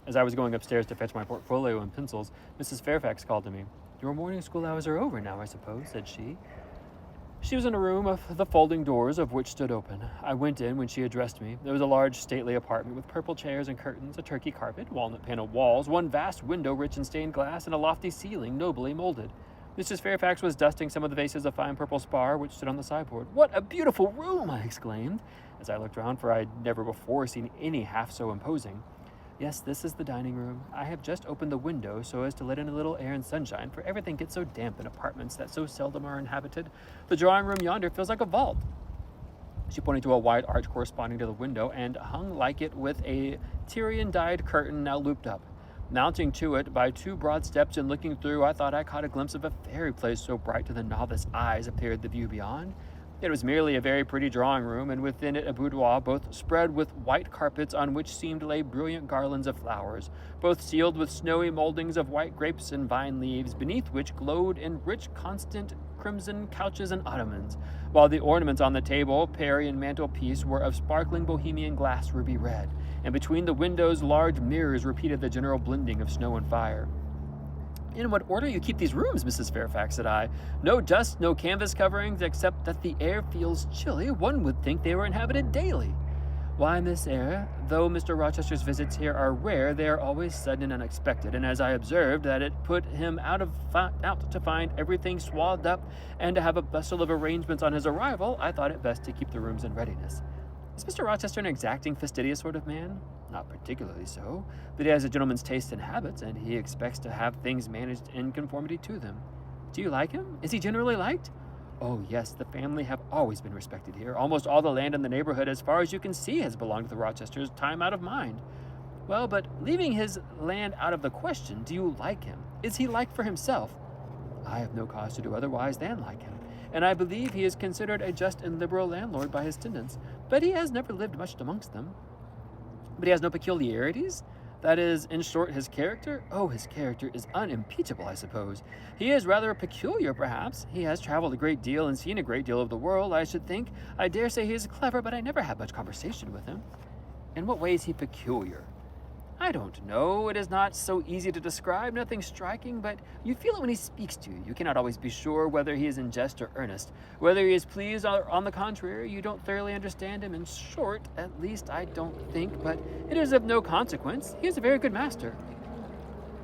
As I was going upstairs to fetch my portfolio and pencils, Mrs. Fairfax called to me. "Your morning school hours are over now, I suppose," said she. She was in a room of the folding doors of which stood open. I went in when she addressed me. There was a large, stately apartment with purple chairs and curtains, a Turkey carpet, walnut-paneled walls, one vast window rich in stained glass, and a lofty ceiling nobly molded. Mrs. Fairfax was dusting some of the vases of fine purple spar which stood on the sideboard. "What a beautiful room!" I exclaimed, as I looked round, for I had never before seen any half so imposing. "Yes, this is the dining room. I have just opened the window so as to let in a little air and sunshine, for everything gets so damp in apartments that so seldom are inhabited. The drawing room yonder feels like a vault." She pointed to a wide arch corresponding to the window, and hung like it with a Tyrian-dyed curtain now looped up. Mounting to it by two broad steps and looking through, I thought I caught a glimpse of a fairy place, so bright to the novice eyes appeared the view beyond. It was merely a very pretty drawing room, and within it a boudoir, both spread with white carpets on which seemed to lay brilliant garlands of flowers, both sealed with snowy moldings of white grapes and vine leaves, beneath which glowed in rich, constant crimson couches and ottomans, while the ornaments on the table, parry and mantelpiece were of sparkling Bohemian glass ruby red, and between the windows large mirrors repeated the general blending of snow and fire. "In what order you keep these rooms, Mrs. Fairfax," said I. "No dust, no canvas coverings, except that the air feels chilly. One would think they were inhabited daily." "Why, Miss Eyre, though Mr. Rochester's visits here are rare, they are always sudden and unexpected, and as I observed that it put him out to find everything swathed up and to have a bustle of arrangements on his arrival, I thought it best to keep the rooms in readiness." "Is Mr. Rochester an exacting, fastidious sort of man?" "Not particularly so, but he has a gentleman's tastes and habits, and he expects to have things managed in conformity to them." "Do you like him? Is he generally liked?" "Oh, yes, the family have always been respected here. Almost all the land in the neighborhood, as far as you can see, has belonged to the Rochesters, time out of mind." "Well, but leaving his land out of the question, do you like him? Is he liked for himself?" "I have no cause to do otherwise than like him, and I believe he is considered a just and liberal landlord by his tenants, but he has never lived much amongst them." "But he has no peculiarities? That is, in short, his character?" "Oh, his character is unimpeachable, I suppose. He is rather peculiar, perhaps. He has traveled a great deal and seen a great deal of the world, I should think. I dare say he is clever, but I never had much conversation with him." "In what way is he peculiar?" "I don't know. It is not so easy to describe, nothing striking, but you feel it when he speaks to you. You cannot always be sure whether he is in jest or earnest. Whether he is pleased or on the contrary, you don't thoroughly understand him. In short, at least I don't think, but it is of no consequence. He is a very good master."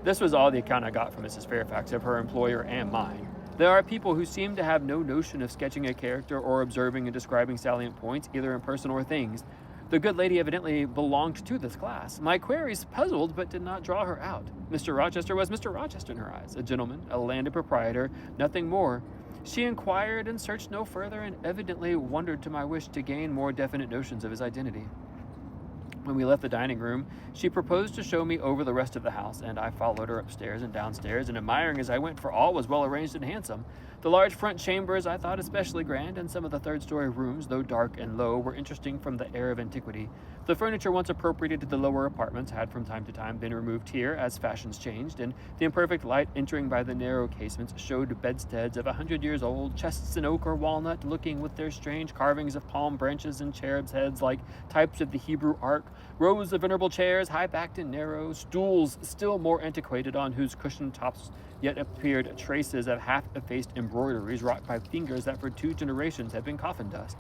This was all the account I got from Mrs. Fairfax of her employer and mine. There are people who seem to have no notion of sketching a character or observing and describing salient points, either in person or things. The good lady evidently belonged to this class. My queries puzzled but did not draw her out. Mr. Rochester was Mr. Rochester in her eyes, a gentleman, a landed proprietor, nothing more. She inquired and searched no further, and evidently wondered to my wish to gain more definite notions of his identity. When we left the dining room, she proposed to show me over the rest of the house, and I followed her upstairs and downstairs, and admiring as I went, for all was well arranged and handsome. The large front chambers I thought especially grand, and some of the third-story rooms, though dark and low, were interesting from the air of antiquity. The furniture once appropriated to the lower apartments had from time to time been removed here, as fashions changed, and the imperfect light entering by the narrow casements showed bedsteads of 100 years old, chests in oak or walnut, looking with their strange carvings of palm branches and cherubs' heads like types of the Hebrew ark, rows of venerable chairs, high-backed and narrow, stools still more antiquated, on whose cushioned tops yet appeared traces of half-effaced embroideries wrought by fingers that for 2 generations had been coffin dust.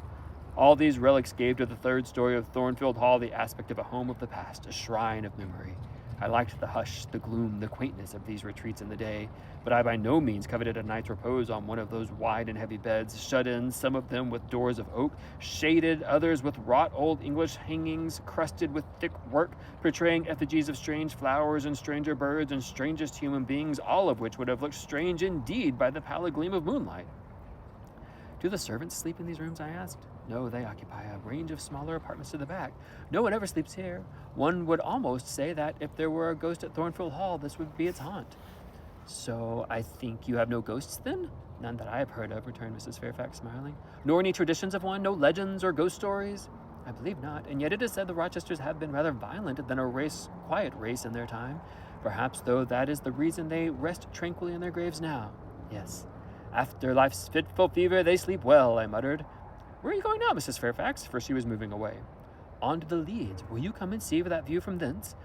All these relics gave to the third story of Thornfield Hall the aspect of a home of the past, a shrine of memory. I liked the hush, the gloom, the quaintness of these retreats in the day, but I by no means coveted a night's repose on one of those wide and heavy beds, shut in, some of them with doors of oak, shaded, others with wrought old English hangings, crusted with thick work, portraying effigies of strange flowers and stranger birds and strangest human beings, all of which would have looked strange indeed by the pallid gleam of moonlight. "Do the servants sleep in these rooms?" I asked. "No, they occupy a range of smaller apartments to the back. No one ever sleeps here. One would almost say that if there were a ghost at Thornfield Hall, this would be its haunt." "So I think you have no ghosts, then?" "None that I have heard of," returned Mrs. Fairfax, smiling. "Nor any traditions of one? No legends or ghost stories?" "I believe not, and yet it is said the Rochesters have been rather violent than a quiet race in their time. Perhaps, though, that is the reason they rest tranquilly in their graves now." "Yes. After life's fitful fever, they sleep well," I muttered. "Where are you going now, Mrs. Fairfax?" For she was moving away. "On to the Leads. Will you come and see that view from thence?"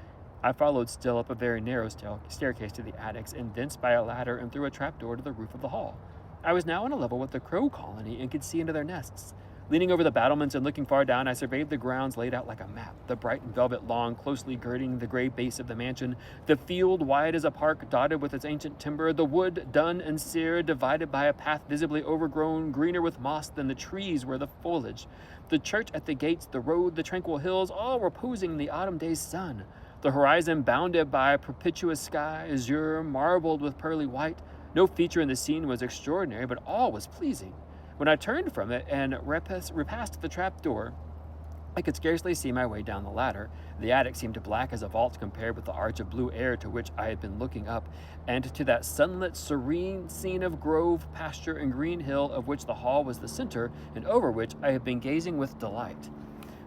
I followed still up a very narrow staircase to the attics, and thence by a ladder and through a trapdoor to the roof of the hall. I was now on a level with the crow colony and could see into their nests. Leaning over the battlements and looking far down, I surveyed the grounds laid out like a map, the bright velvet lawn closely girding the gray base of the mansion, the field wide as a park dotted with its ancient timber, the wood dun and sere divided by a path visibly overgrown, greener with moss than the trees were the foliage, the church at the gates, the road, the tranquil hills, all reposing in the autumn day's sun, the horizon bounded by a perpetuous sky, azure, marbled with pearly white. No feature in the scene was extraordinary, but all was pleasing. When I turned from it and repassed the trap door, I could scarcely see my way down the ladder. The attic seemed black as a vault compared with the arch of blue air to which I had been looking up, and to that sunlit, serene scene of grove, pasture, and green hill of which the hall was the center, and over which I had been gazing with delight.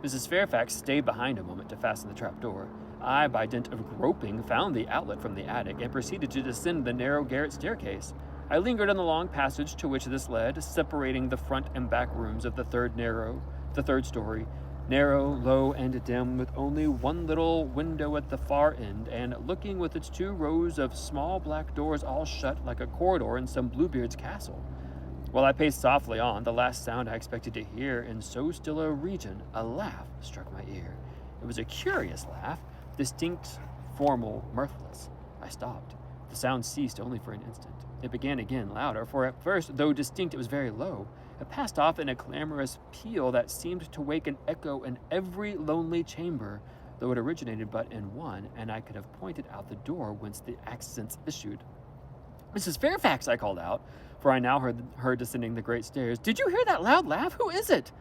Mrs. Fairfax stayed behind a moment to fasten the trap door. I, by dint of groping, found the outlet from the attic and proceeded to descend the narrow garret staircase. I lingered on the long passage to which this led, separating the front and back rooms of the third story, narrow, low, and dim, with only one little window at the far end, and looking with its 2 rows of small black doors all shut like a corridor in some Bluebeard's castle. While I paced softly on, the last sound I expected to hear in so still a region, a laugh, struck my ear. It was a curious laugh, distinct, formal, mirthless. I stopped. The sound ceased only for an instant. It began again, louder, for at first, though distinct, it was very low. It passed off in a clamorous peal that seemed to wake an echo in every lonely chamber, though it originated but in one, and I could have pointed out the door whence the accents issued. "Mrs. Fairfax," I called out, for I now heard her descending the great stairs. "Did you hear that loud laugh? Who is it?"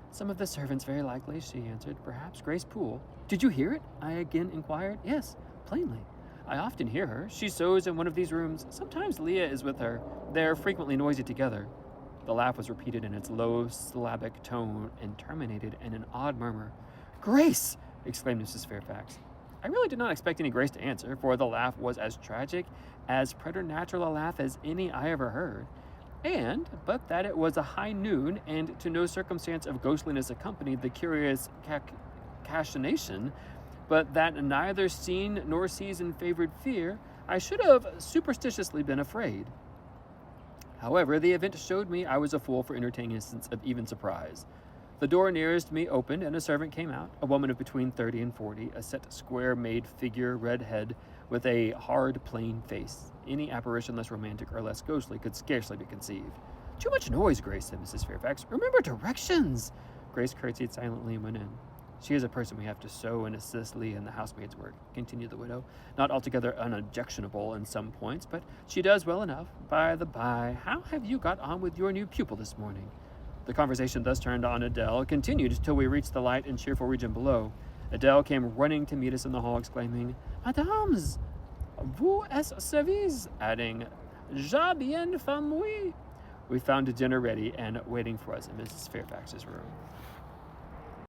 "Some of the servants, very likely," she answered. "Perhaps Grace Poole." "Did you hear it?" I again inquired. "Yes, plainly. I often hear her. She sews in one of these rooms. Sometimes Leah is with her. They are frequently noisy together." The laugh was repeated in its low, syllabic tone and terminated in an odd murmur. "Grace!" exclaimed Mrs. Fairfax. I really did not expect any Grace to answer, for the laugh was as tragic, as preternatural a laugh as any I ever heard. And, but that it was a high noon, and to no circumstance of ghostliness accompanied the curious cachinnation, but that neither seen nor season favored fear, I should have superstitiously been afraid. However, the event showed me I was a fool for entertaining a sense of even surprise. The door nearest me opened, and a servant came out, a woman of between 30 and 40, a set, square-made figure, red head, with a hard, plain face. Any apparition less romantic or less ghostly could scarcely be conceived. "Too much noise, Grace," said Mrs. Fairfax. "Remember directions." Grace curtsied silently and went in. "She is a person we have to sew and assist Leah in the housemaid's work," continued the widow, "not altogether unobjectionable in some points, but she does well enough. By the by, how have you got on with your new pupil this morning?" The conversation thus turned on Adele continued till we reached the light and cheerful region below. Adele came running to meet us in the hall, exclaiming, "Madames, vous es service," adding, "Ja bien famille." We found dinner ready and waiting for us in Mrs. Fairfax's room.